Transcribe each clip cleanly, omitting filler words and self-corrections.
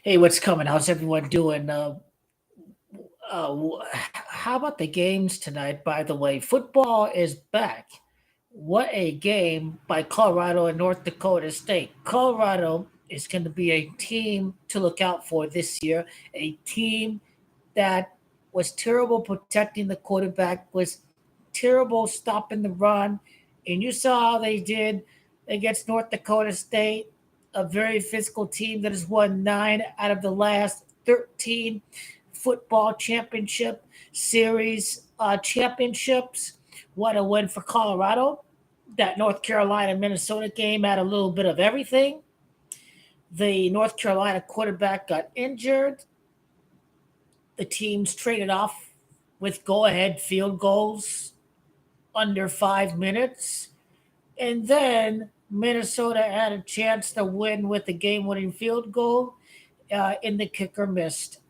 Hey, what's coming? How's everyone doing? How about the games tonight? By the way, football is back. What a game by Colorado and North Dakota State. Colorado is going to be a team to look out for this year. A team that was terrible protecting the quarterback, was terrible stopping the run. And you saw how they did against North Dakota State, a very physical team that has won 9 out of the last 13 football championship series championships. What a win for Colorado. That North Carolina Minnesota game had a little bit of everything. The North Carolina quarterback got injured. The teams traded off with go ahead field goals under 5 minutes. And then Minnesota had a chance to win with the game winning field goal, and the kicker missed.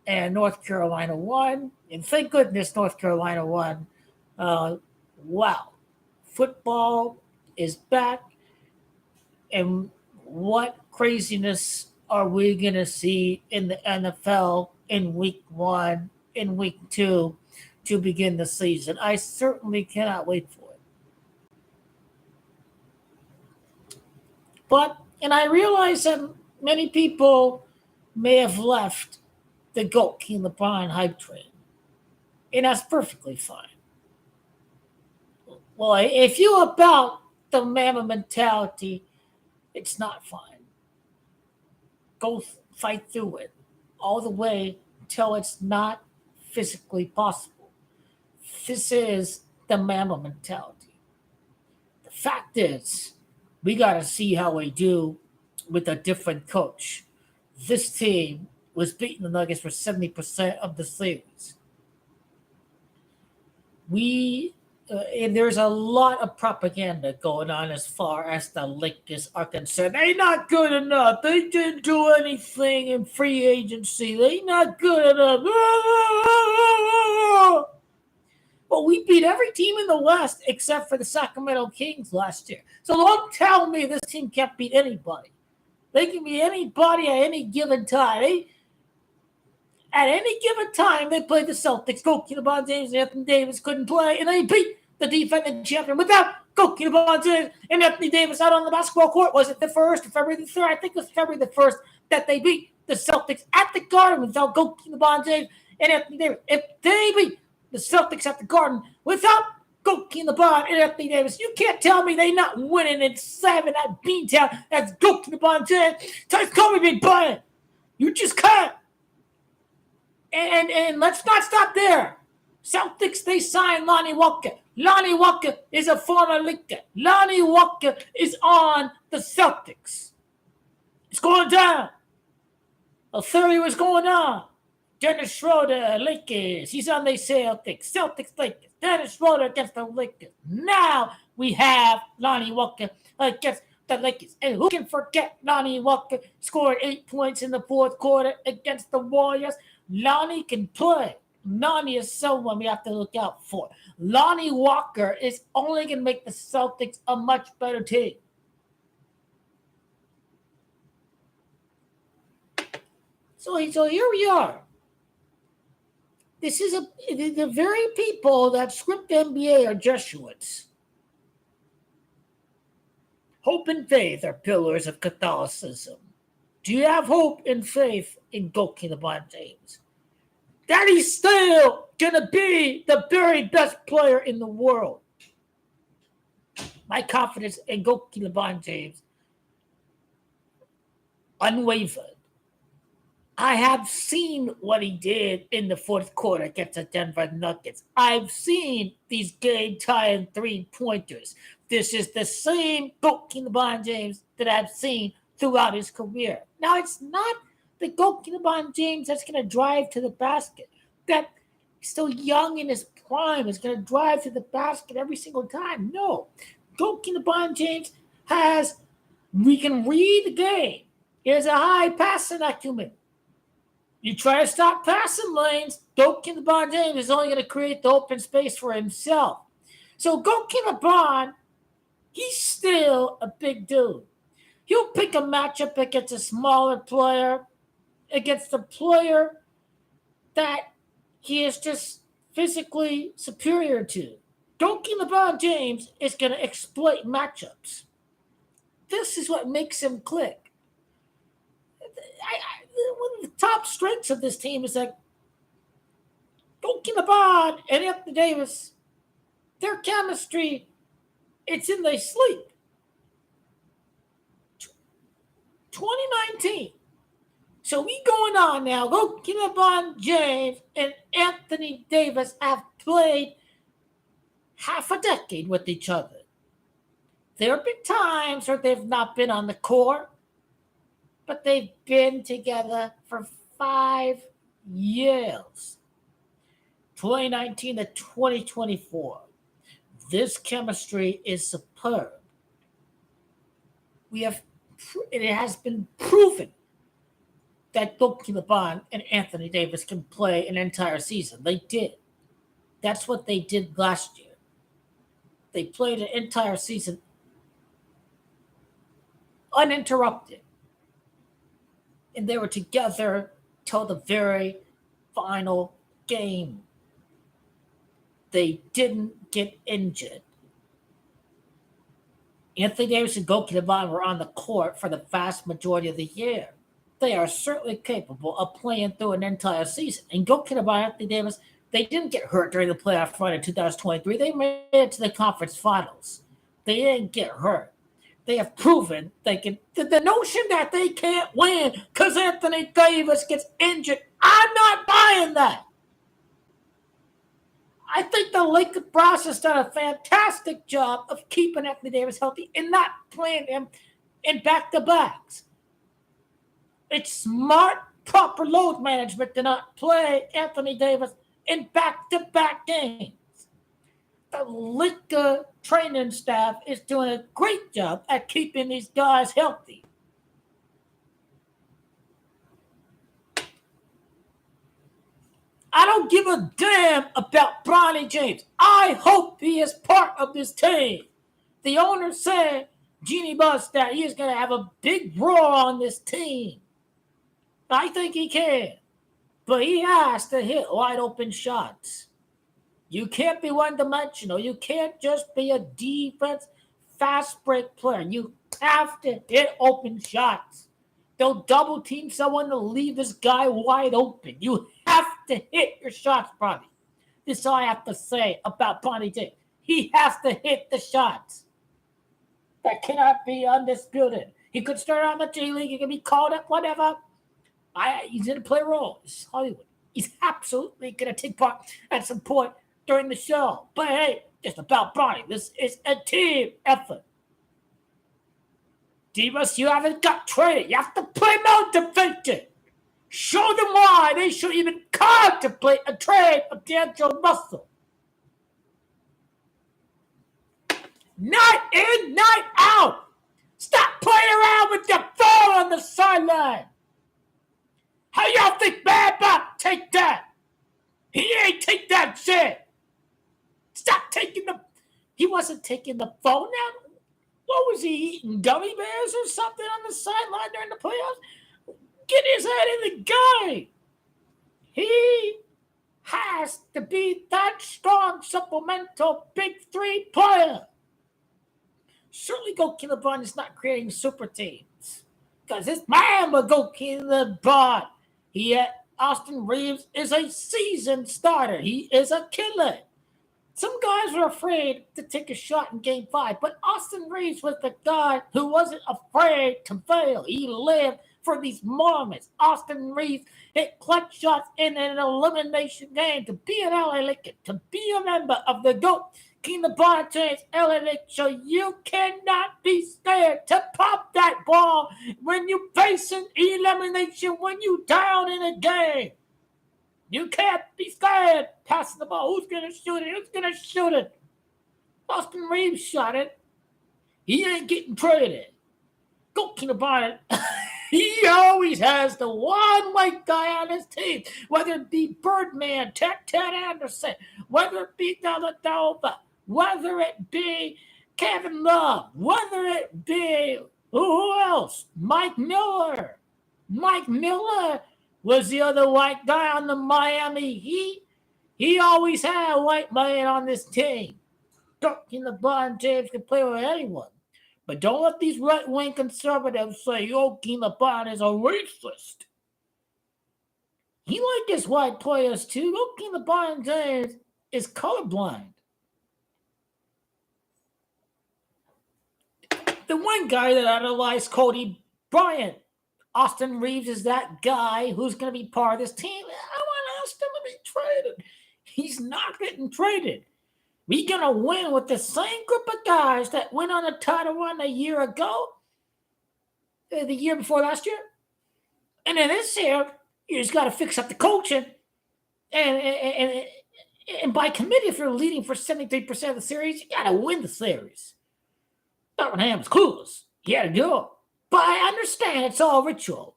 And North Carolina won. And thank goodness North Carolina won. Uh, wow. Football is back. And what craziness are we going to see in the NFL in week one, in week two to begin the season? I certainly cannot wait for it. And I realize that many people may have left the GOAT King LeBron hype train, and that's perfectly fine. Well, if you're about the Mamba mentality, it's not fine. Go fight through it all the way until it's not physically possible. This is the Mamba mentality. The fact is, we got to see how we do with a different coach. This team was beating the Nuggets for 70% of the series. And there's a lot of propaganda going on as far as the Lakers are concerned. They're not good enough. They didn't do anything in free agency. They're not good enough. Well, we beat every team in the West except for the Sacramento Kings last year. So don't tell me this team can't beat anybody. They can beat anybody at any given time. At any given time, they played the Celtics. Goki, LeBron James, and Anthony Davis couldn't play, and they beat the defending champion without Goki, LeBron James, and Anthony Davis out on the basketball court. Was it the 1st or February the 3rd? I think it was February the 1st that they beat the Celtics at the Garden without Goki, LeBron James, and Anthony Davis. If they beat the Celtics at the Garden without Goki, LeBron, and Anthony Davis, you can't tell me they not winning in 7 at Beantown. That's Goki, LeBron James. Ty's Kobe Big Bryant. You just can't. And let's not stop there. Celtics, they signed Lonnie Walker. Lonnie Walker is a former Laker. Lonnie Walker is on the Celtics. It's going down. A theory was going on. Dennis Schroeder, Lakers. He's on the Celtics. Celtics, Lakers. Dennis Schroeder against the Lakers. Now we have Lonnie Walker against the Lakers. And who can forget Lonnie Walker scored 8 points in the 4th quarter against the Warriors? Lonnie can play. Lonnie is someone we have to look out for. Lonnie Walker is only going to make the Celtics a much better team. So here we are. This is the very people that script the NBA are Jesuits. Hope and faith are pillars of Catholicism. Do you have hope and faith in Goki LeBron James? That he's still going to be the very best player in the world. My confidence in Goki LeBron James, unwavered. I have seen what he did in the 4th quarter against the Denver Nuggets. I've seen these game-tying 3-pointers. This is the same Goki LeBron James that I've seen throughout his career. Now, it's not the Goki LeBron James that's going to drive to the basket. That still young in his prime is going to drive to the basket every single time. No. Goki LeBron James we can read the game. He has a high passing acumen. You try to stop passing lanes, Goki LeBron James is only going to create the open space for himself. So Goki LeBron, he's still a big dude. He'll pick a matchup against a smaller player, against a player that he is just physically superior to. Donkey LeBron James is going to exploit matchups. This is what makes him click. One of the top strengths of this team is that Donkey LeBron and Anthony Davis, their chemistry, it's in their sleep. 2019. So we going on now. Donkey LeBron James and Anthony Davis have played half a decade with each other. There have been times where they've not been on the court, but they've been together for 5 years. 2019 to 2024. This chemistry is superb. It has been proven that Donkey LeBron and Anthony Davis can play an entire season. They did. That's what they did last year. They played an entire season uninterrupted. And they were together till the very final game. They didn't get injured. Anthony Davis and Donkey LeBron were on the court for the vast majority of the year. They are certainly capable of playing through an entire season. And Donkey LeBron and Anthony Davis, they didn't get hurt during the playoff run in 2023. They made it to the conference finals. They didn't get hurt. They have proven they can. The notion that they can't win because Anthony Davis gets injured, I'm not buying that. I think the Lakers brass has done a fantastic job of keeping Anthony Davis healthy and not playing him in back-to-backs. It's smart, proper load management to not play Anthony Davis in back-to-back games. The Lakers training staff is doing a great job at keeping these guys healthy. I don't give a damn about Bronny James. I hope he is part of this team. The owner said, Jeannie Buss, that he is going to have a big role on this team. I think he can. But he has to hit wide open shots. You can't be one-dimensional. You can't just be a defense fast break player. You have to hit open shots. They'll double team someone to leave this guy wide open. You have to hit your shots, Bronny. This is all I have to say about Bronny James. He has to hit the shots. That cannot be undisputed. He could start on the G League. He can be called up, whatever. He's going to play a role. It's Hollywood. He's absolutely going to take part at some point during the show. But hey, it's about Bronny. This is a team effort. Divas, you haven't got traded. You have to play motivated. Show them why they should even contemplate a trade of D'Angelo Russell. Night in, night out. Stop playing around with your phone on the sideline. How y'all think Bad Bob take that? He ain't take that shit. Stop taking he wasn't taking the phone now. What was he eating, gummy bears or something on the sideline during the playoffs? Get his head in the game. He has to be that strong, supplemental, big three player. Certainly Donkey LeBron is not creating super teams. Because this man will Donkey LeBron. Austin Reeves is a seasoned starter. He is a killer. Some guys were afraid to take a shot in Game 5, but Austin Reeves was the guy who wasn't afraid to fail. He lived for these moments. Austin Reeves hit clutch shots in an elimination game to be an LA Laker, to be a member of the GOAT King LeBron James LA Lakers. So you cannot be scared to pop that ball when you face an elimination, when you down in a game. You can't be scared passing the ball. Who's going to shoot it? Who's going to shoot it? Austin Reeves shot it. He ain't getting traded. Donkey LeBron, he always has the one white guy on his team, whether it be Birdman, Ted Anderson, whether it be Dellavedova, whether it be Kevin Love, whether it be Who else? Mike Miller. Mike Miller was the other white guy on the Miami Heat. He always had a white man on this team. Duncan LeBron James can play with anyone. But don't let these right-wing conservatives say Joakim LeBron is a racist. He liked his white players too. Joakim LeBron James is colorblind. The one guy that idolized Kobe Bryant, Austin Reeves, is that guy who's going to be part of this team. I want Austin to be traded. He's not getting traded. We're going to win with the same group of guys that went on a title run a year ago, the year before last year. And then this year, you just got to fix up the coaching. And by committee, if you're leading for 73% of the series, you got to win the series. Darvin Ham was clueless. He had to go. But I understand it's all ritual.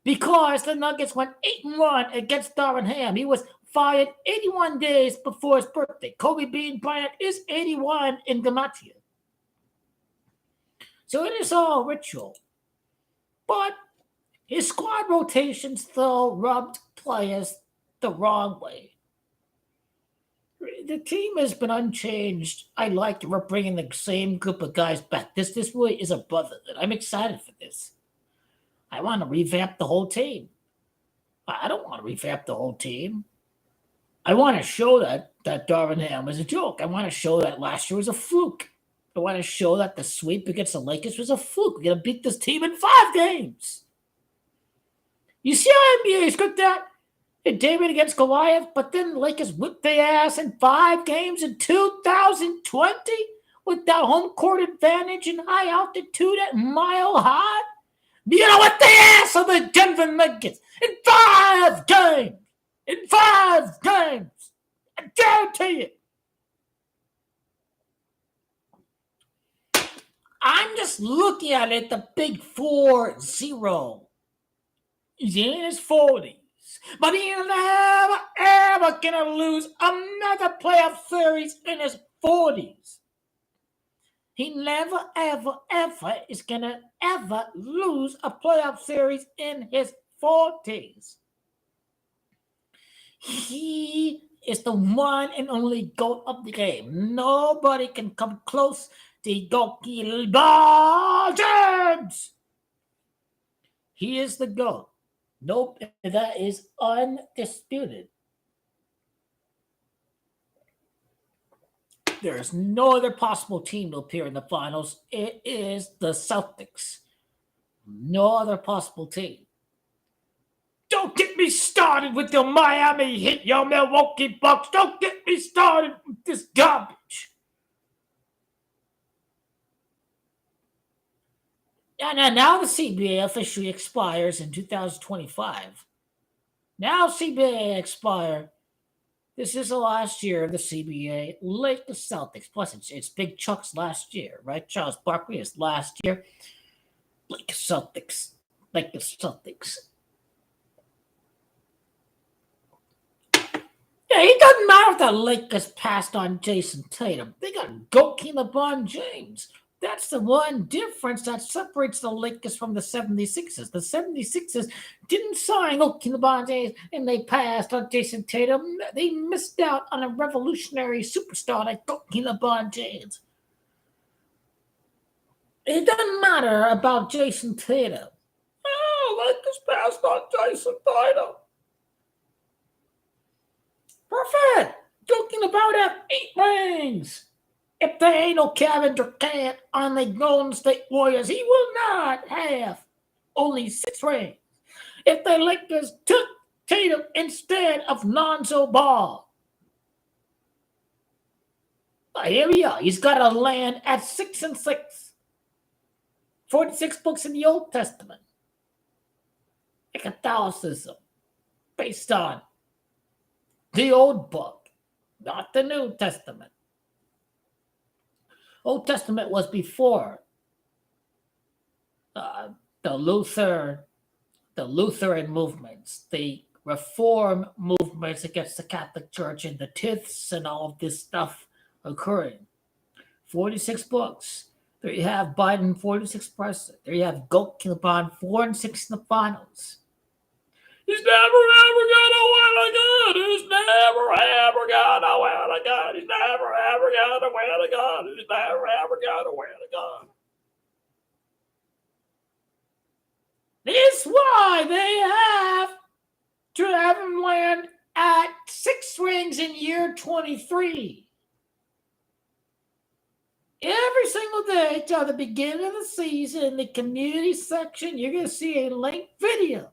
Because the Nuggets went 8-1 against Darvin Ham. He was fired 81 days before his birthday. Kobe Bean Bryant is 81 in Gamatia. So it is all ritual. But his squad rotations, though, rubbed players the wrong way. The team has been unchanged. I like that we're bringing the same group of guys back. This really is a brotherhood. I'm excited for this. I want to revamp the whole team. I don't want to revamp the whole team. I want to show that Darvin Ham was a joke. I want to show that last year was a fluke. I want to show that the sweep against the Lakers was a fluke. We're going to beat this team in 5 games. You see how NBA script that? David against Goliath, but then the Lakers whipped their ass in 5 games in 2020 with that home court advantage and high altitude at Mile High. You know what? The ass of the Denver Nuggets in 5 games. In 5 games. I guarantee it. I'm just looking at it, the big 4-0. He's in his 40s. But he's never, ever going to lose another playoff series in his 40s. He never, ever, ever is going to ever lose a playoff series in his 40s. He is the one and only GOAT of the game. Nobody can come close to Joakim LeBron James. He is the GOAT. Nope, that is undisputed. There is no other possible team to appear in the finals. It is the Celtics. No other possible team. Don't get me started with your Miami Heat, your Milwaukee Bucks. Don't get me started with this garbage. And now the CBA officially expires in 2025. Now CBA expire. This is the last year of the CBA. Lakers Celtics. Plus, it's Big Chuck's last year, right? Charles Barkley is last year. Lakers Celtics. Lakers Celtics. Yeah, it doesn't matter if the Lakers passed on Jason Tatum. They got Joakim LeBron James. That's the one difference that separates the Lakers from the 76ers. The 76ers didn't sign Joakim LeBron James and they passed on Jason Tatum. They missed out on a revolutionary superstar like Joakim LeBron James. It doesn't matter about Jason Tatum. Oh, Lakers passed on Jason Tatum. Perfect. Joakim LeBron have 8 rings. If there ain't no Kevin Durant on the Golden State Warriors, he will not have only 6 rings. If the Lakers took Tatum instead of Lonzo Ball, here we are. He's got to land at 6-6. 46 books in the Old Testament. Catholicism, based on the Old Book, not the New Testament. Old Testament was before the Lutheran movements, the Reform movements against the Catholic Church, and the tithes and all of this stuff occurring. 46 books. There you have Biden 46%. There you have Goat Kilbon 4-6 in the finals. He's never ever gonna win again. He's never ever gonna win again. He's never ever gonna win again. He's never ever gonna win again. This is why they have to have him land at 6 rings in year 23. Every single day till the beginning of the season in the community section, you're going to see a linked video.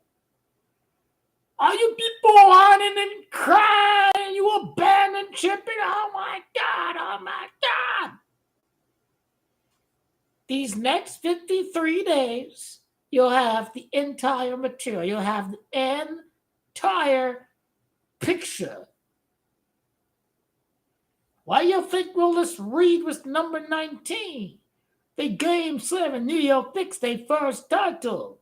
All you people whining and crying, you abandoned chipping, oh my God, oh my God. These next 53 days, you'll have the entire material. You'll have the entire picture. Why you think Willis Reed was number 19? They Game 7 New York Knicks their first title.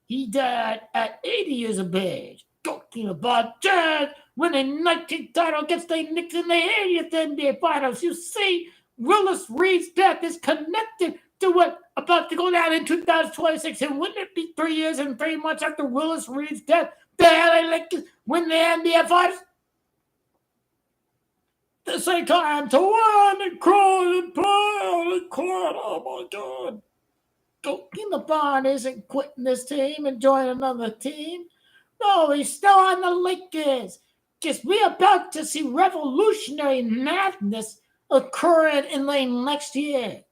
He died at 80 years of age. Talking about Jazz winning 19th title against the Knicks in the 80th NBA Finals. You see, Willis Reed's death is connected to what about to go down in 2026. And wouldn't it be 3 years and 3 months after Willis Reed's death, the LA Lakers win the NBA Finals? At the same time, to run and crawl and play and cry, oh my God. Goat LeBron isn't quitting this team and joining another team. No, he's still on the Lakers. Just we're about to see revolutionary madness occurring in the next year.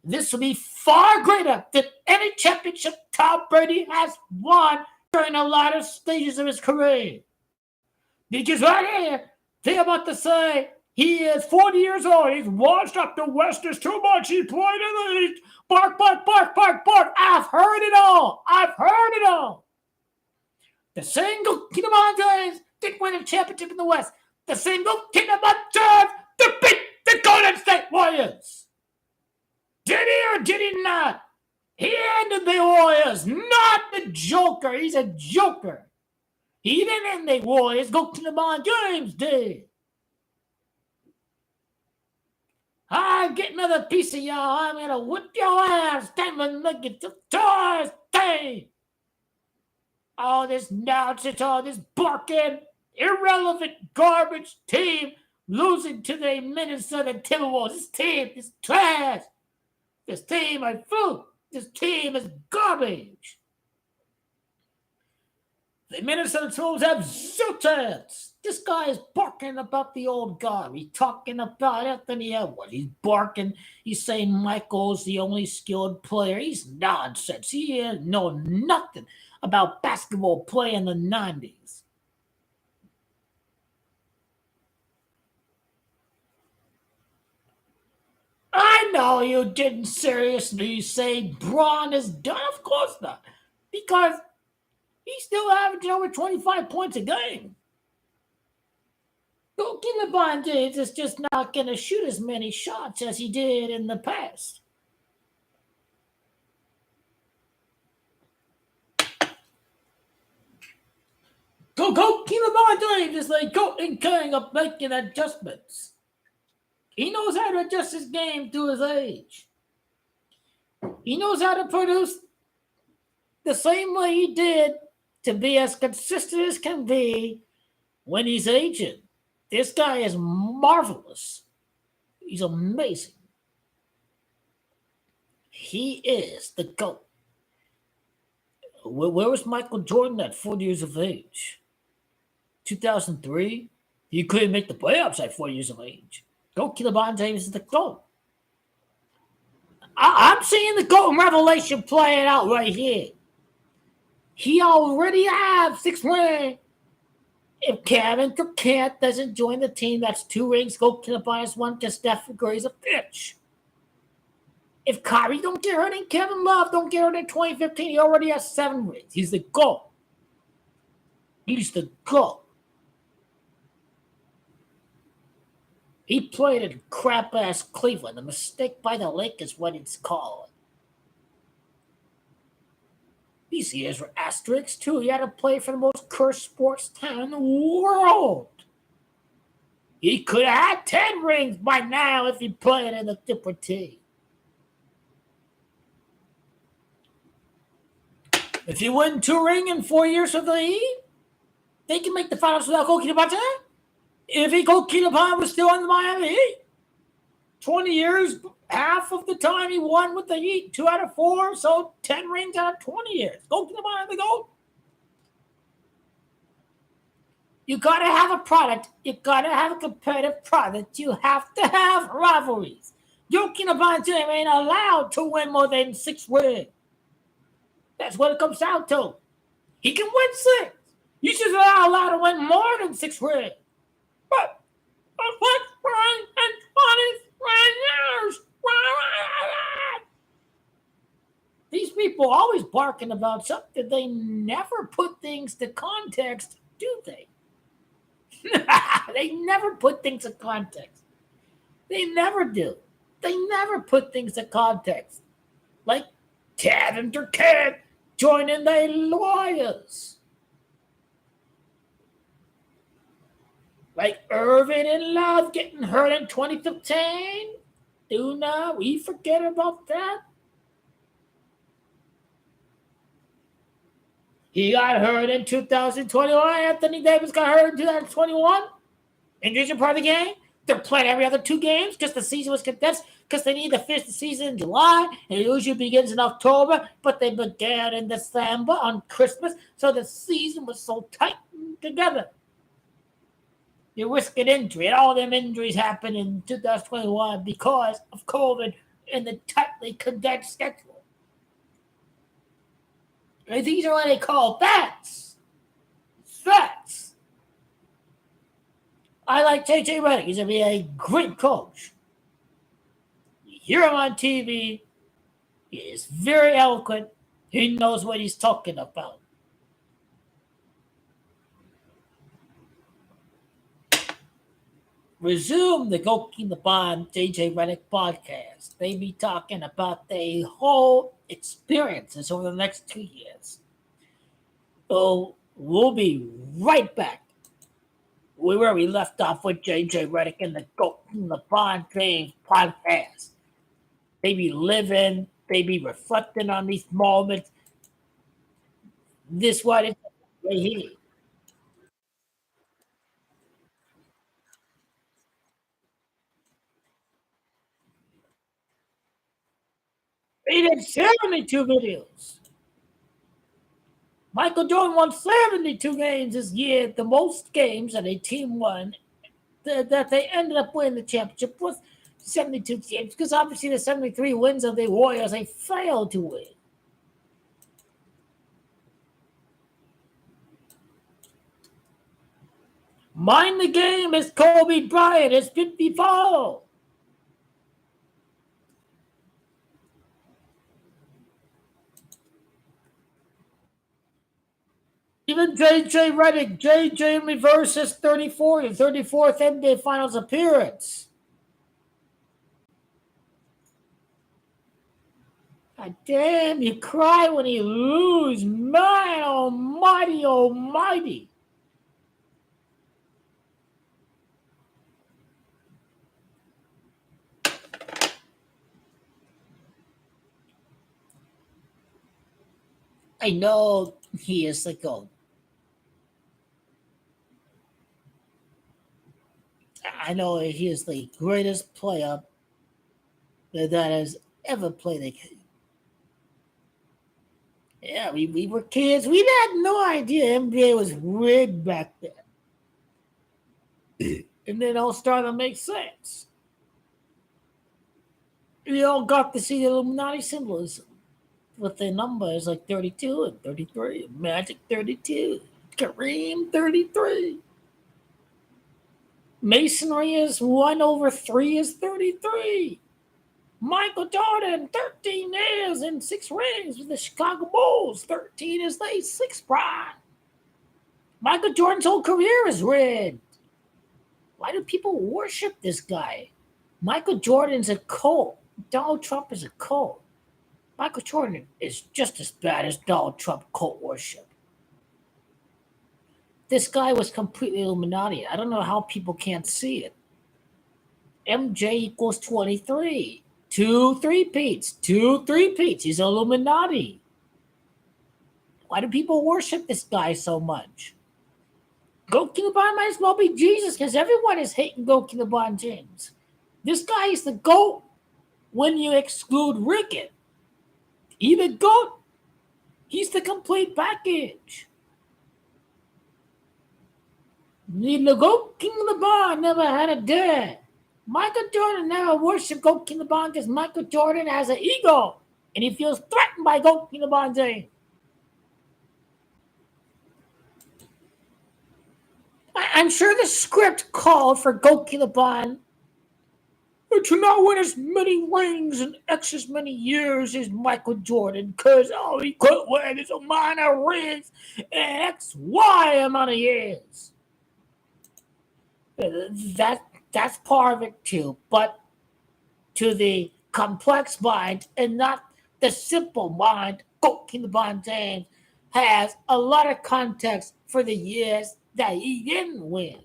This will be far greater than any championship Tom Brady has won during the latter stages of his career. Because right here, they're about to say he is 40 years old. He's washed up. The West is too much. He played in the East. Bark, bark, bark, bark, bark. I've heard it all. I've heard it all. The single LeBron James didn't win a championship in the West. The single LeBron James to beat the Golden State Warriors. Did he or did he not? He ended the Warriors, not the Joker. He's a joker. He didn't end the Warriors. LeBron James did. I get another piece of y'all. I'm going to whip your ass. Damn it, look at the Thursday. All this nonsense, all this barking, irrelevant garbage team losing to the Minnesota Timberwolves. This team is trash. This team is food. This team is garbage. The Minnesota Timberwolves have Zoltans. This guy is barking about the old guard. He's talking about Anthony Edwards. He's barking. He's saying Michael's the only skilled player. He's nonsense. He didn't know nothing about basketball play in the 90s. I know you didn't seriously say Braun is done. Of course not. Because he's still averaging over 25 points a game. LeBron James is just not going to shoot as many shots as he did in the past. LeBron James is like Goat King of making adjustments. He knows how to adjust his game to his age. He knows how to produce the same way he did to be as consistent as can be when he's aging. This guy is marvelous. He's amazing. He is the GOAT. Where was Michael Jordan at 40 years of age? 2003? He couldn't make the playoffs at 40 years of age. GOAT LeBron James is the GOAT. I'm seeing the GOAT revelation playing out right here. He already has 6 rings. If Kevin Durant doesn't join the team, that's 2 rings. GOAT LeBron has 1 because Steph Curry's a bitch. If Kyrie don't get hurt and Kevin Love don't get hurt in 2015, he already has 7 rings. He's the GOAT. He's the GOAT. He played in crap-ass Cleveland. A mistake by the Lakers, what it's called. These years were asterisks, too. He had to play for the most cursed sports town in the world. He could have had 10 rings by now if he played in a different team. If you win 2 rings in 4 years with the Heat, they can make the finals without Kobe Kinabachi. If Kobe Kinabachi was still in the Miami Heat, 20 years, half of the time he won with the Heat, 2 out of 4, so 10 rings out of 20 years. Kobe Kinabachi, the GOAT. You got to have a product. You got to have a competitive product. You have to have rivalries. Jokic LeBron James ain't allowed to win more than 6 rings. That's what it comes down to. He can win 6. You should not allowed to win more than 6 rings. But what? 23 years. These people always barking about something. They never put things to context, do they? They never put things in context. They never do. They never put things in context. Like Kevin Durant joining the Warriors. Like Irvin and Love getting hurt in 2015. Do not we forget about that? He got hurt in 2021. Anthony Davis got hurt in 2021. Injuries are part of the game. They're playing every other 2 games because the season was condensed because they need to finish the season in July. It usually begins in October, but they began in December on Christmas, so the season was so tight together. You risk an injury, and all them injuries happened in 2021 because of COVID and the tightly condensed schedule. And these are what they call facts. Facts. I like JJ Redick. He's going to be a great coach. You hear him on TV. He is very eloquent. He knows what he's talking about. Resume the Go Keep the Bond JJ Redick podcast. They be talking about the whole experiences over the next 2 years. So we'll be right back where we left off with JJ Redick and the Go Keep the Bond James podcast. They be living, they be reflecting on these moments. This what it's right here. They did 72 videos. Michael Jordan won 72 games this year. The most games that a team won that they ended up winning the championship was 72 games because obviously the 73 wins of the Warriors they failed to win. Mind the game is Kobe Bryant is 54. Even JJ Redick, JJ in reverse is 34, the 34th NBA Finals appearance. God damn, you cry when you lose. Man almighty, almighty. I know he is the GOAT. I know he is the greatest player that has ever played a game. Yeah, we were kids. We had no idea NBA was rigged back then. And then it all started to make sense. We all got to see the Illuminati symbolism with the numbers like 32 and 33, Magic 32, Kareem 33. Masonry is 1/3 is 33. Michael Jordan, 13 years and 6 rings with the Chicago Bulls. 13 is the 6th prime. Michael Jordan's whole career is rigged. Why do people worship this guy? Michael Jordan's a cult. Donald Trump is a cult. Michael Jordan is just as bad as Donald Trump cult worship. This guy was completely Illuminati. I don't know how people can't see it. MJ equals 23. 2 3-peats. 2 3-peats. He's Illuminati. Why do people worship this guy so much? Goalkeeper Bond might as well be Jesus because everyone is hating Goalkeeper Bond James. This guy is the GOAT when you exclude Rickett. He's the GOAT. He's the complete package. The Goalkeeper Bond never had a dad. Michael Jordan never worshipped Goalkeeper Bond because Michael Jordan has an ego and he feels threatened by Goalkeeper Bond James. I'm sure the script called for Goalkeeper Bond to not win as many rings in X as many years as Michael Jordan because he couldn't win this amount of rings in X, Y amount of years. That's part of it too, but to the complex mind and not the simple mind, Goalkeeper Bond James has a lot of context for the years that he didn't win.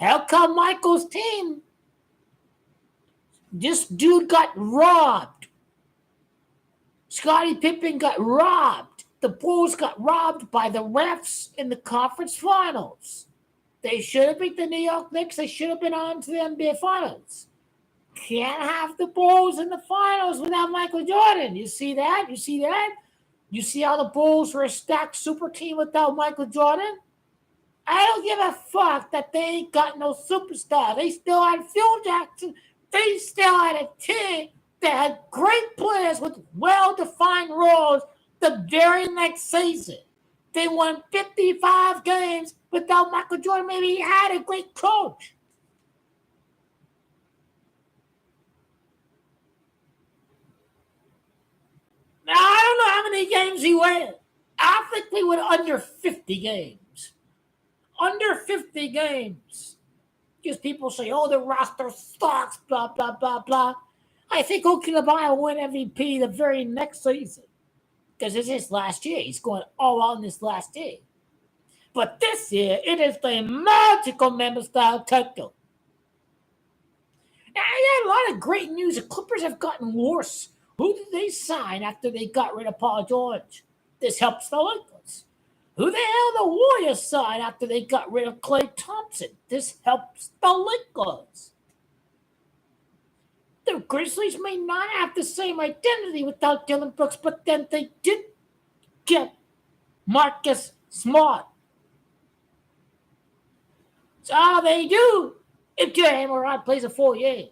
How come Michael's team? This dude got robbed. Scottie Pippen got robbed. The Bulls got robbed by the refs in the conference finals. They should have beat the New York Knicks. They should have been on to the NBA Finals. Can't have the Bulls in the finals without Michael Jordan. You see that? You see that? You see how the Bulls were a stacked super team without Michael Jordan? I don't give a fuck that they ain't got no superstar. They still had Phil Jackson. They still had a team that had great players with well-defined roles the very next season. They won 55 games without Michael Jordan. Maybe he had a great coach. Now, I don't know how many games he won. I think we went under 50 games. Under 50 games. Because people say, the roster sucks, blah, blah, blah, blah. I think Okinawa will win MVP the very next season. Because it's his last year. He's going all out in this last year. But this year, it is the magical member-style title. Now, I had a lot of great news. The Clippers have gotten worse. Who did they sign after they got rid of Paul George? This helps the Lakers. Who the hell the Warriors signed after they got rid of Klay Thompson? This helps the Lakers. The Grizzlies may not have the same identity without Dillon Brooks, but then they did get Marcus Smart. That's all they do if J.A. Morant plays a full year.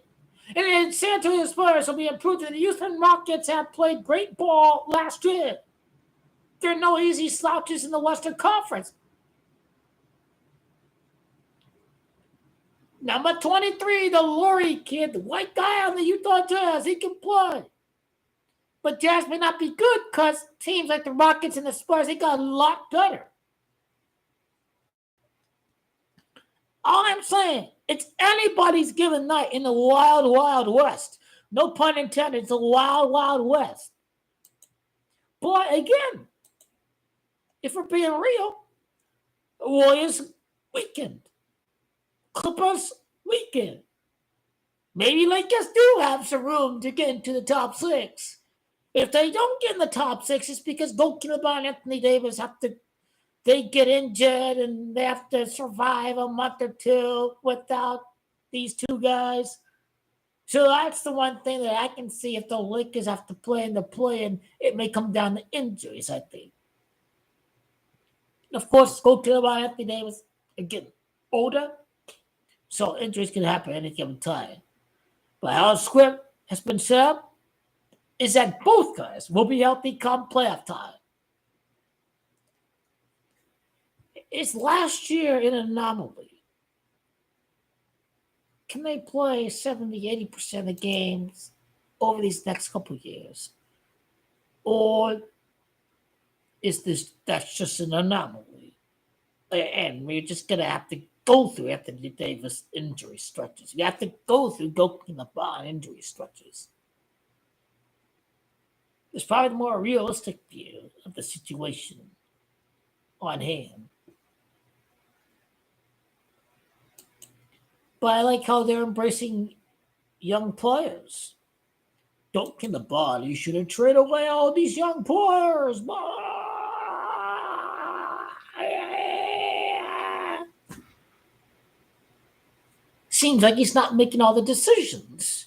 And then San Antonio Spurs will be improved. The Houston Rockets have played great ball last year. There are no easy slouches in the Western Conference. Number 23, the Laurie kid, the white guy on the Utah Jazz. He can play. But Jazz may not be good because teams like the Rockets and the Spurs, they got a lot better. All I'm saying, it's anybody's given night in the wild, wild west. No pun intended, it's a wild, wild west. But again, if we're being real, Warriors weekend. Clippers weekend. Maybe Lakers do have some room to get into the top six. If they don't get in the top six, it's because Goalkeeper and Anthony Davis they get injured and they have to survive a month or two without these two guys. So that's the one thing that I can see if the Lakers have to play in the play-in, it may come down to injuries, I think. Of course, Goalkeeper Anthony Davis, again, older, so injuries can happen at any given time. But how the script has been set up is that both guys will be healthy come playoff time. Is last year an anomaly? Can they play 70, 80% of the games over these next couple of years? Or is that's just an anomaly? And we're just going to have to go through Anthony Davis injury stretches. You have to go through Goalkeeper Bond injury stretches. It's probably the more realistic view of the situation on hand. But I like how they're embracing young players. Don't get the ball. You shouldn't trade away all these young players. Seems like he's not making all the decisions.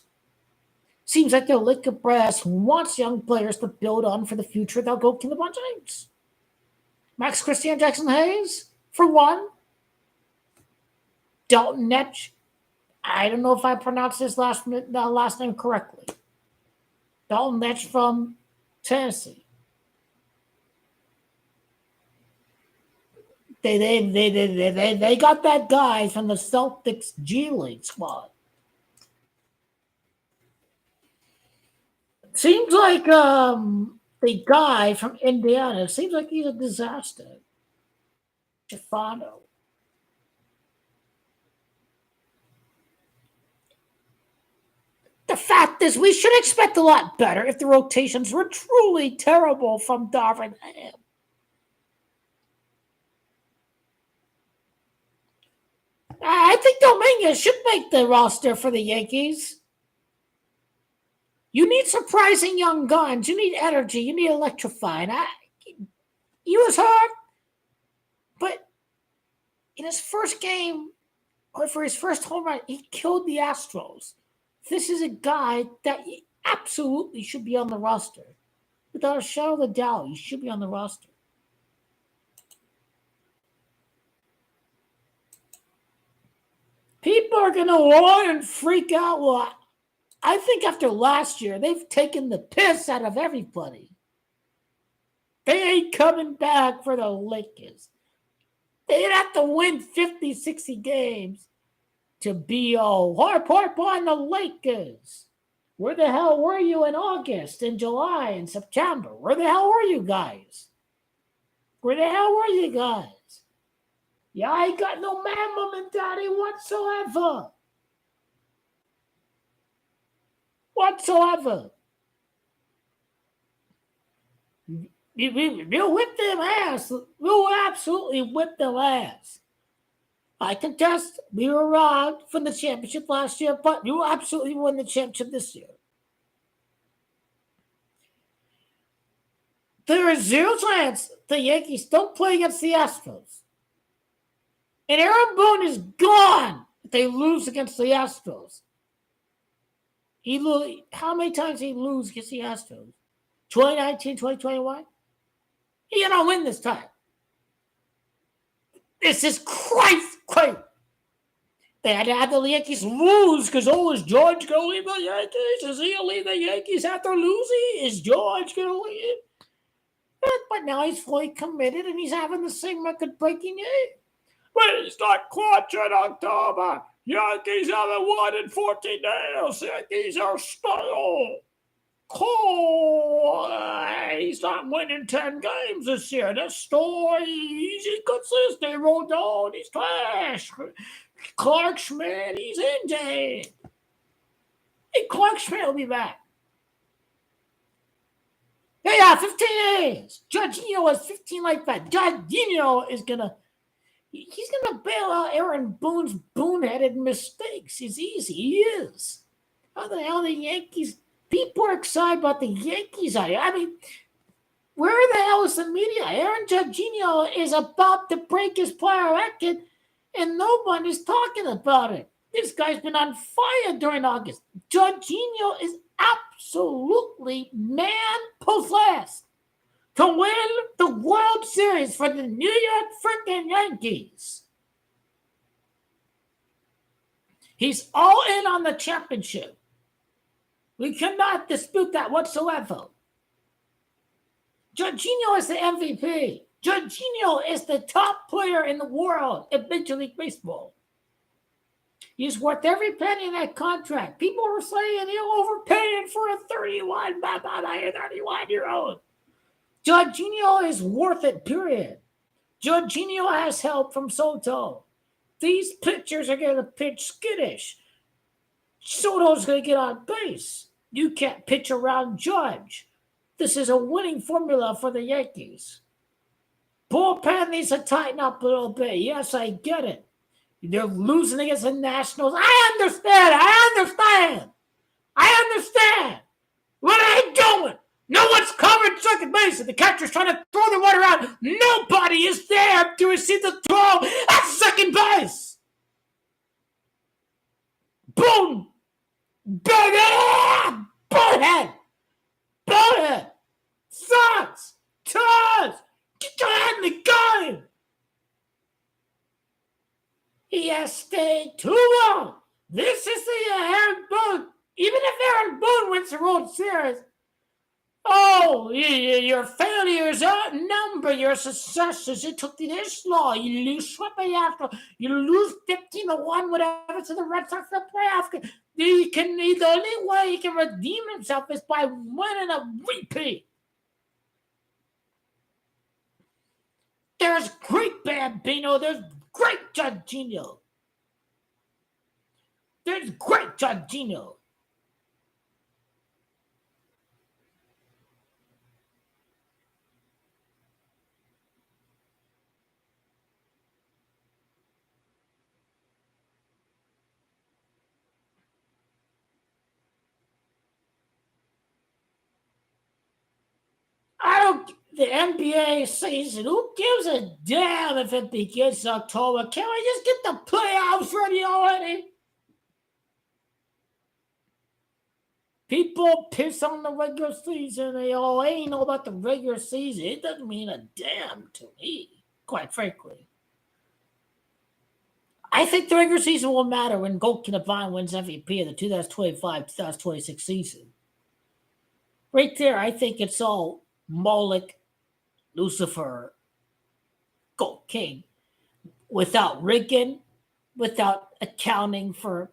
Seems like the Laker brass wants young players to build on for the future that'll go to LeBron James. Max Christian, Jackson Hayes, for one. Dalton Netsch. I don't know if I pronounced his last name correctly. Dalton Netsch from Tennessee. They got that guy from the Celtics G League squad. Seems like the guy from Indiana, seems like he's a disaster. Stefano. The fact is, we should expect a lot better if the rotations were truly terrible from Darvin Ham. I think Dominguez should make the roster for the Yankees. You need surprising young guns. You need energy. You need electrifying. He was hurt, but in his first game, or for his first home run, he killed the Astros. This is a guy that absolutely should be on the roster. Without a shadow of a doubt, he should be on the roster. People are going to want and freak out. Well, I think after last year, they've taken the piss out of everybody. They ain't coming back for the Lakers. They'd have to win 50, 60 games to be all harp on the Lakers. Where the hell were you in August, in July, in September? Where the hell were you guys? Where the hell were you guys? Yeah, I ain't got no Mamba mentality whatsoever. We'll whip them ass. We'll absolutely whip them ass. I contest. We were robbed from the championship last year, but we will absolutely win the championship this year. There is zero chance the Yankees don't play against the Astros. And Aaron Boone is gone if they lose against the Astros. How many times did he lose against the Astros? 2019, 2021? He gonna win this time. This is crazy. They had to have the Yankees lose because, is George going to leave the Yankees? Is he going to leave the Yankees after losing? Is George going to leave? But now he's fully committed and he's having the same record-breaking year. We start clutching October. Yankees haven't won in 14 days. Yankees are stale. He's not winning 10 games this year. That story, he's inconsistent. Rodon, he's trash. Clark Schmidt, he's injured. Hey, Clark Schmidt will be back. Yeah, 15 days. Jorginho has 15 like that. Jorginho is going to bail out Aaron Boone's boneheaded mistakes. It's easy. He is. How the hell the Yankees... People are excited about the Yankees out here. I mean, where the hell is the media? Aaron Jorginho is about to break his player record, and nobody's talking about it. This guy's been on fire during August. Jorginho is absolutely man-possessed to win the World Series for the New York freaking Yankees. He's all in on the championship. We cannot dispute that whatsoever. Jorginho is the MVP. Jorginho is the top player in the world in Major League Baseball. He's worth every penny in that contract. People were saying he'll overpay it for a 31-year-old. Jorginho is worth it, period. Jorginho has help from Soto. These pitchers are going to pitch skittish. Soto's going to get on base. You can't pitch around Judge. This is a winning formula for the Yankees. Bullpen needs to tighten up a little bit. Yes, I get it. They're losing against the Nationals. I understand. What are they doing? No one's covering second base, and the catcher's trying to throw the one around. Nobody is there to receive the throw at second base. Bonehead! Bonehead! Sucks! Tons! Get your head in the game! He has stayed too long. This is the Aaron Boone. Even if Aaron Boone wins the World Series, your failures outnumber your successes. It took this long. You lose swiftly after. You lose 15-1, whatever, to the Red Sox in the playoff. The only way he can redeem himself is by winning a repeat. There's great Bambino. There's great Jorginho. There's great Jorginho. The NBA season, who gives a damn if it begins October? Can't we just get the playoffs ready already? People piss on the regular season. They ain't know about the regular season. It doesn't mean a damn to me, quite frankly. I think the regular season will matter when Goldkin Devine wins MVP of the 2025-2026 season. Right there, I think it's all Moloch, Lucifer, Gold King, without rigging, without accounting for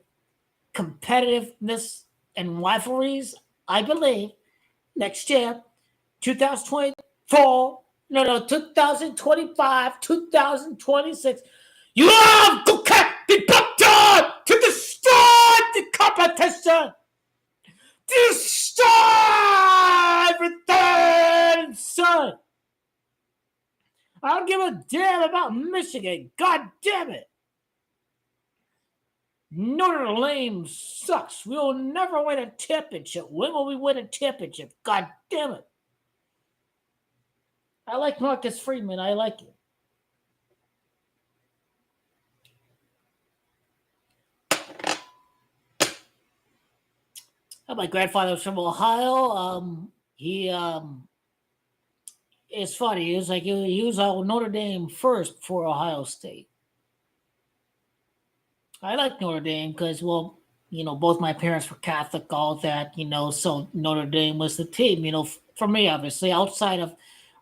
competitiveness and rivalries. I believe next year, 2025, 2026, you have to be put down to destroy the competition. Destroy everything, son. I don't give a damn about Michigan. God damn it. Notre Dame sucks. We will never win a championship. When will we win a championship? God damn it. I like Marcus Freeman. I like him. My grandfather was from Ohio. It's funny. He was like he was Notre Dame first before Ohio State. I like Notre Dame because, well, both my parents were Catholic, all that, so Notre Dame was the team, for me, obviously, outside of,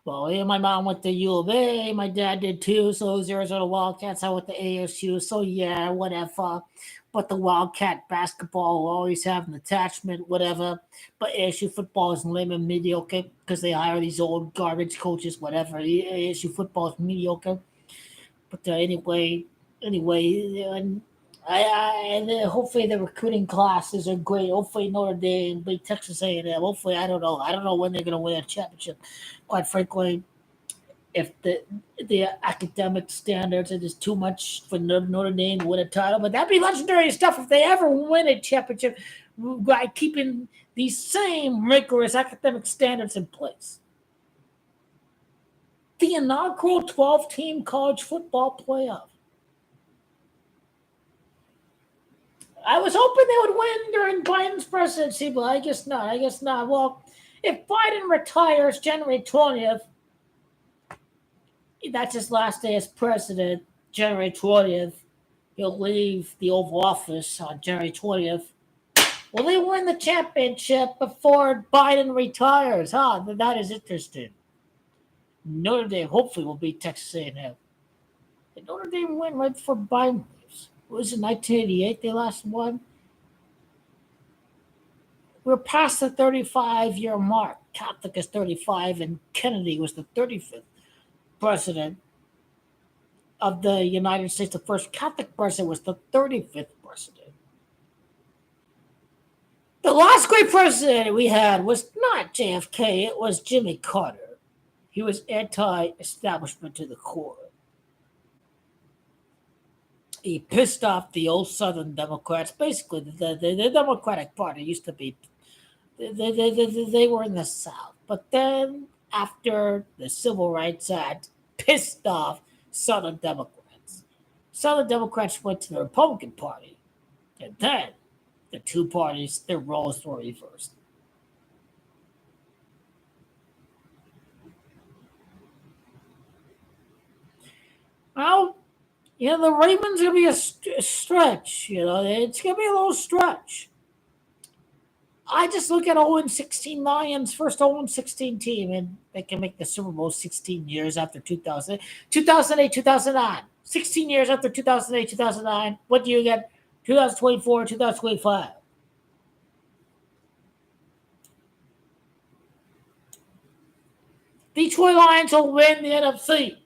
my mom went to U of A, my dad did too, so it was Arizona Wildcats, I went to ASU, so yeah, whatever. But the Wildcat basketball will always have an attachment, whatever. But ASU football is lame and mediocre because they hire these old garbage coaches, whatever. ASU football is mediocre. But anyway, and hopefully the recruiting classes are great. Hopefully Notre Dame, beat Texas A&M. Hopefully, I don't know when they're going to win a championship. Quite frankly, if the academic standards are just too much for Notre Dame to win a title, but that'd be legendary stuff if they ever win a championship by keeping these same rigorous academic standards in place. The inaugural 12-team college football playoff. I was hoping they would win during Biden's presidency, but I guess not. Well, if Biden retires January 20th, that's his last day as president, January 20th. He'll leave the Oval Office on January 20th. Will they win the championship before Biden retires? That is interesting. Notre Dame hopefully will beat Texas A&M. Did Notre Dame win right before Biden leaves? Was it 1988 they last won? We're past the 35-year mark. Catholic is 35, and Kennedy was the 35th president of the United States. The first Catholic president was the 35th president. The last great president we had was not JFK, it was Jimmy Carter. He was anti-establishment to the core. He pissed off the old Southern Democrats. Basically, the Democratic Party used to be, they were in the South. But then, after the Civil Rights Act, pissed off Southern Democrats. Southern Democrats went to the Republican Party. And then the two parties, their roles were reversed. Well, the Ravens gonna be a stretch. It's gonna be a little stretch. I just look at 0-16 Lions, first 0-16 team, and they can make the Super Bowl 16 years after 2000, 2008, 2009. 16 years after 2008, 2009. What do you get? 2024, 2025. Detroit Lions will win the NFC.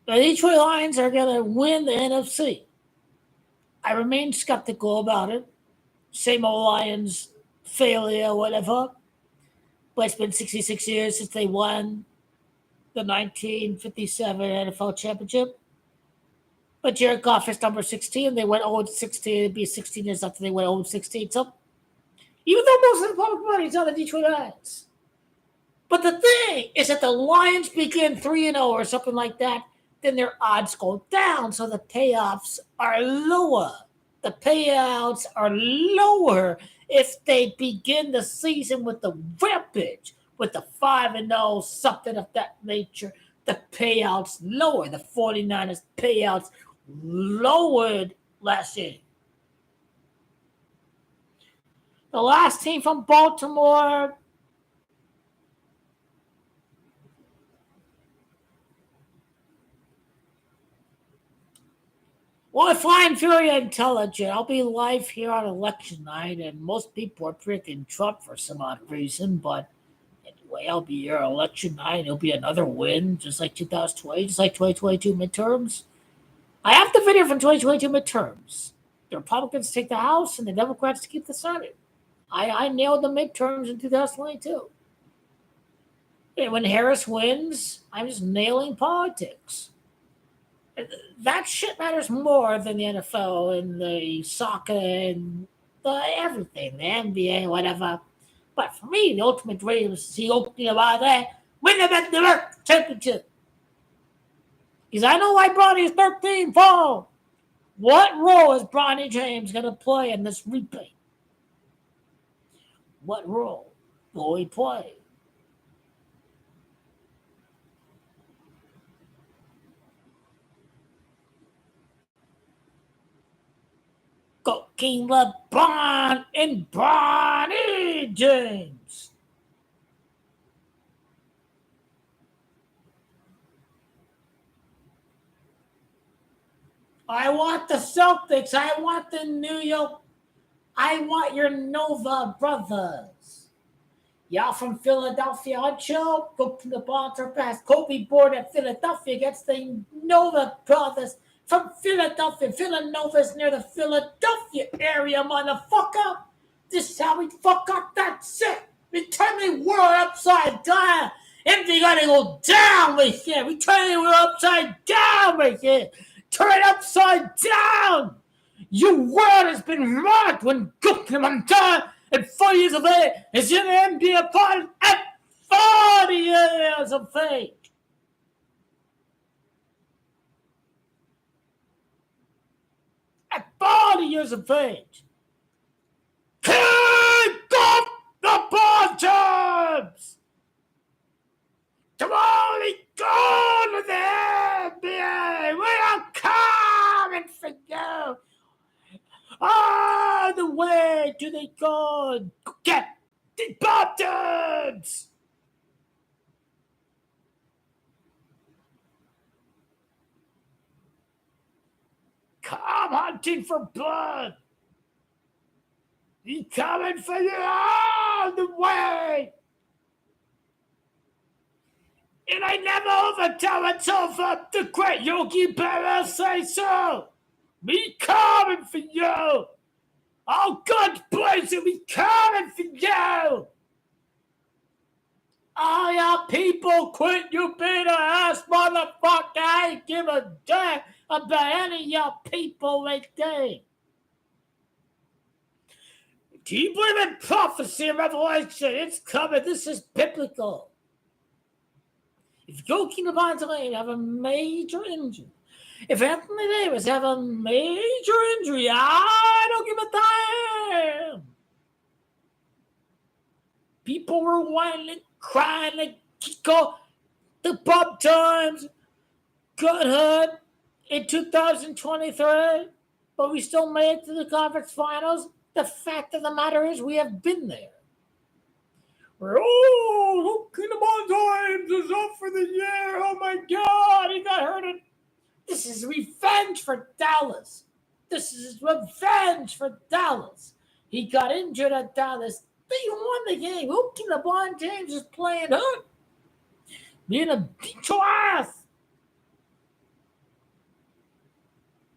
The Detroit Lions are going to win the NFC. I remain skeptical about it. Same old Lions failure, whatever. But it's been 66 years since they won the 1957 NFL championship. But Jared Goff is number 16. They went 0-16. It'd be 16 years after they went 0-16. So even though most of the public money is on the Detroit Lions. But the thing is that the Lions begin 3-0 or something like that, then their odds go down. So the payoffs are lower. The payouts are lower if they begin the season with the rampage, with the 5-0, something of that nature. The payouts lower. The 49ers payouts lowered last year. The last team from Baltimore, well, if I'm very intelligent, I'll be live here on election night, and most people are picking Trump for some odd reason, but anyway, I'll be here on election night. It'll be another win, just like 2020, just like 2022 midterms. I have the video from 2022 midterms. The Republicans take the House, and the Democrats keep the Senate. I nailed the midterms in 2022. And when Harris wins, I'm just nailing politics. That shit matters more than the NFL and the soccer and the everything, the NBA, whatever. But for me, the ultimate dream is to see opening about that, win the championship. Because I know why Bronny's 13 fall. What role is Bronny James going to play in this repaint? What role will he play? Go King LeBron and Bronny James. I want the Celtics. I want the New York. I want your Nova brothers. Y'all from Philadelphia, aren't you? Go to the Bonds pass. Kobe board at Philadelphia gets the Nova brothers from Philadelphia. Villanova's near the Philadelphia area, motherfucker. This is how we fuck up that shit. We turn the world upside down. Everything gotta go down right here. We turn the world upside down right here. Turn it upside down. Your world has been rocked when Gupta at 40 years of age is in the NBA Finals at 40 years of age. At 40 years of age. Kick off the bottoms! Come on, let's go to the NBA! We are coming for you! All the way to the goal. Get the bottoms! Come hunting for blood. He's coming for you all the way. And I never overtell myself up the great Yogi Berra say so. Me coming for you. Oh, God bless you. Me coming for you. All y'all people quit you being a ass motherfucker. I ain't give a damn about any of y'all people right there. Do you believe in prophecy and revelation? It's coming. This is biblical. If Joakim Devontae have a major injury, if Anthony Davis have a major injury, I don't give a damn. People were whining, crying like Kiko. The Pop Times got hurt in 2023, but we still made it to the conference finals. The fact of the matter is we have been there. Kingdom Times is up for the year. Oh my God, he got hurt. This is revenge for Dallas. This is revenge for Dallas. He got injured at Dallas. They won the game. LeBron James is playing hurt. Being a beat your ass.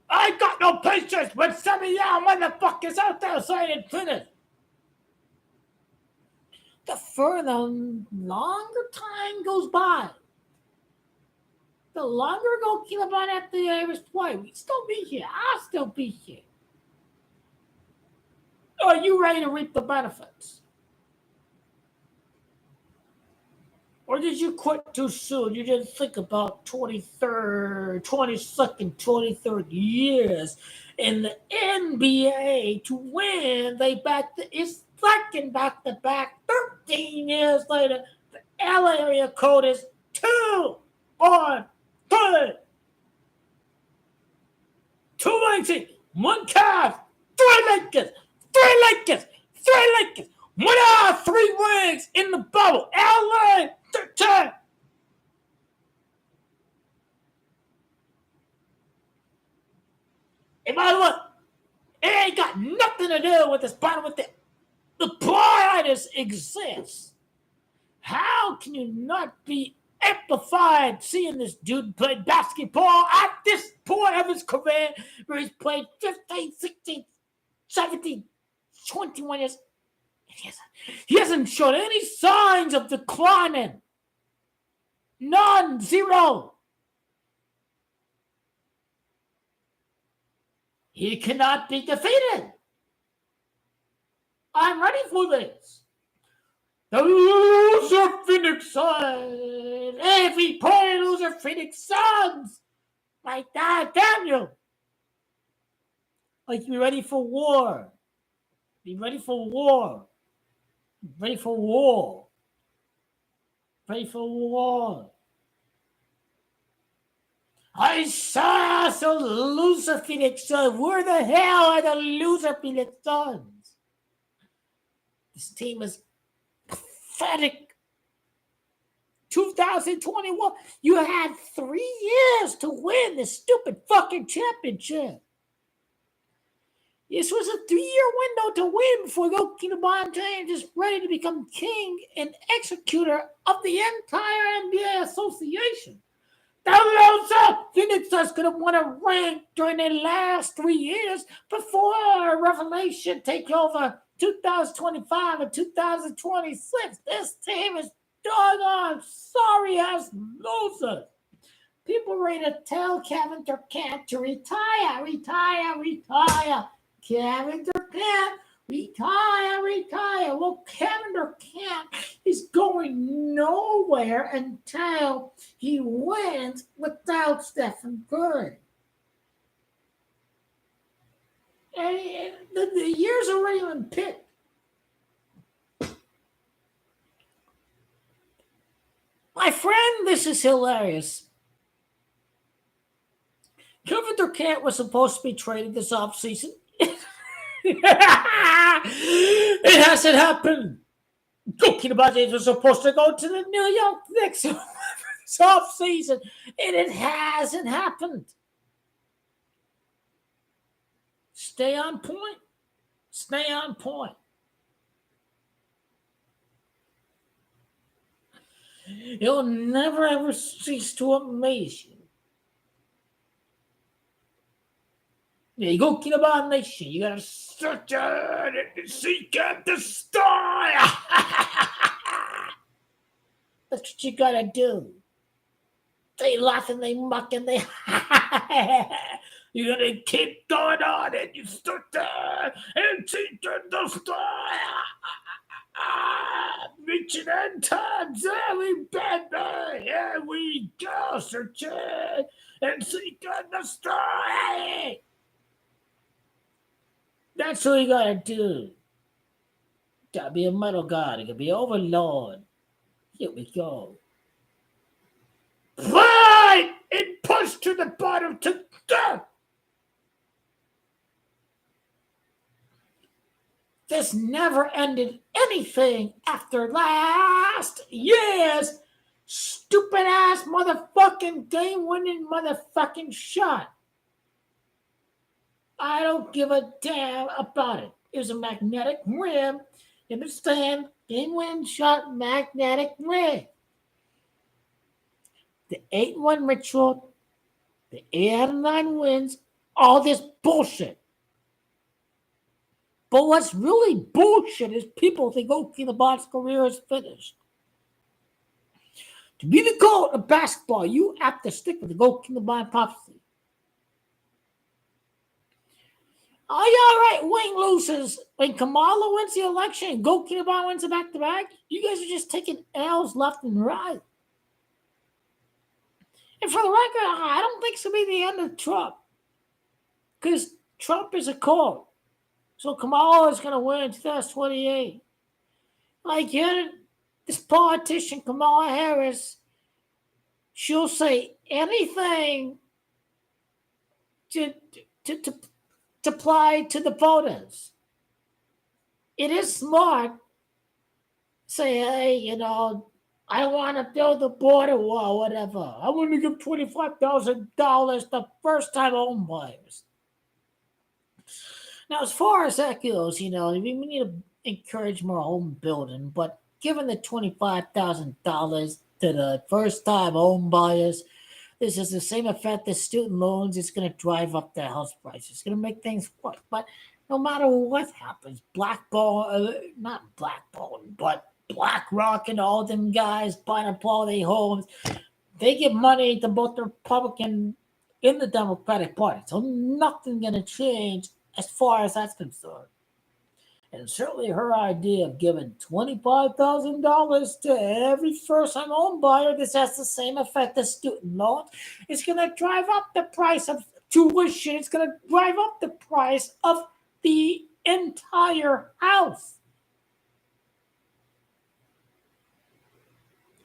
I got no patience with some of y'all motherfuckers out there saying it finished. The further longer time goes by, the longer ago Kiloban after the Irish play, we'd still be here. I'll still be here. Are you ready to reap the benefits? Or did you quit too soon? You didn't think about 22nd, 23rd years in the NBA to win. They backed it's second back-to-back. 13 years later, the LA area code is 2 on 3. 219, 1 Cavs, 3 Lakers, 3 Lakers, 3 Lakers. 1 out, 3 rings in the bubble. LA 13. If I look, it ain't got nothing to do with this bottom with the blindness exists. How can you not be amplified seeing this dude play basketball at this point of his career where he's played 15, 16, 17, 21 years? He hasn't shown any signs of declining. None. 0. He cannot be defeated. I'm ready for this. The loser Phoenix Suns. Every player loser Phoenix Suns. Like that, Daniel. Like, be ready for war. Be ready for war. Ready for war. Ready for war. I saw some loser Phoenix Suns. Where the hell are the loser Phoenix Suns? This team is pathetic. 2021, you had 3 years to win this stupid fucking championship. This was a 3-year window to win before LeBron James is ready to become king and executor of the entire NBA association. The loser Phoenix Suns could have won a ring during their last 3 years before Revelation take over 2025 and 2026. This team is doggone sorry ass losers. People ready to tell Kevin Durant to retire. Kevin Durant, retire. Well, Kevin Durant is going nowhere until he wins without Stephen Curry. And the years already been picked. My friend, this is hilarious. Kevin Durant was supposed to be traded this offseason. It hasn't happened. Talking about it was supposed to go to the New York Knicks this offseason, and it hasn't happened. Stay on point. Stay on point. You'll never ever cease to amaze you. Yeah, you go Kinabalu Nation. You gotta search out and seek and destroy. That's what you gotta do. They laugh and they mock and they you gotta keep going on and you start there and seek and destroy. Reaching end times, yeah, we baby, yeah, we story. That's what you gotta do. Gotta be a metal god. You gotta be overlord. Here we go. Pride and pushed to the bottom to death. This never ended anything after last year's stupid ass motherfucking game winning motherfucking shot. I don't give a damn about it. It was a magnetic rim. You understand? Game winning shot, magnetic rim. The 8-1 ritual, the 8 out of 9 wins, all this bullshit. But what's really bullshit is people think Oki the Bot's career is finished. To be the GOAT of basketball, you have to stick with the Oki the Bot prophecy. Oh, yeah, right. Wayne loses. When Kamala wins the election and Oki the Bot wins it back-to-back, you guys are just taking L's left and right. And for the record, I don't think it's going to be the end of Trump. Because Trump is a cult. So Kamala is going to win in 2028. Like, this politician, Kamala Harris, she'll say anything to apply to the voters. It is smart. Say, hey, I want to build a border wall, whatever. I want to give $25,000 to first-time home buyers. Now, as far as that goes, we need to encourage more home building, but giving the $25,000 to the first-time home buyers, this is the same effect as student loans. It's going to drive up the house prices. It's going to make things worse. But no matter what happens, not blackballing, but BlackRock and all them guys buying up all their homes, they give money to both the Republican and the Democratic Party. So nothing's going to change as far as that's concerned. And certainly her idea of giving $25,000 to every first-time home buyer, this has the same effect as student loans. It's going to drive up the price of tuition. It's going to drive up the price of the entire house.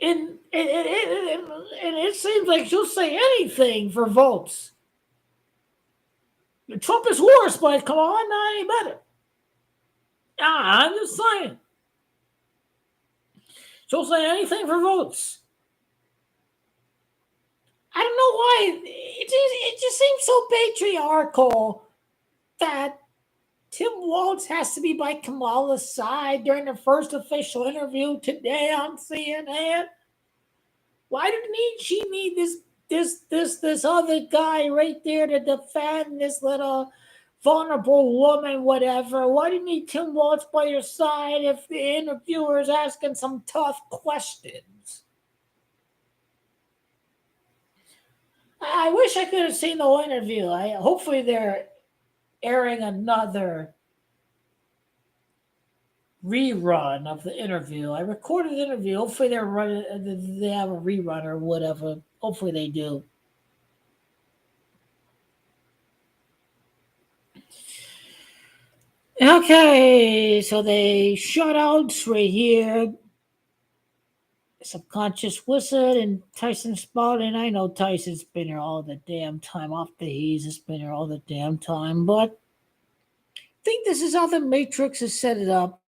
And it seems like she'll say anything for votes. Trump is worse, but come on, not any better. I'm just saying. She'll say anything for votes. I don't know why. It just seems so patriarchal that Tim Walz has to be by Kamala's side during the first official interview today on CNN. Why didn't she need this other guy right there to defend this little vulnerable woman, whatever? Why do you need Tim Walz by your side if the interviewer is asking some tough questions? I wish I could have seen the whole interview. Hopefully they're airing another rerun of the interview. I recorded the interview. Hopefully they have a rerun or whatever. Hopefully they do. Okay, so they shut out right here. Subconscious Wizard and Tyson Spalding. I know Tyson's been here all the damn time. Off the He's has been here all the damn time. But I think this is how the Matrix has set it up.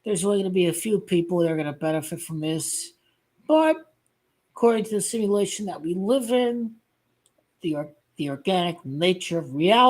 There's only going to be a few people that are going to benefit from this. But according to the simulation that we live in, the organic nature of reality,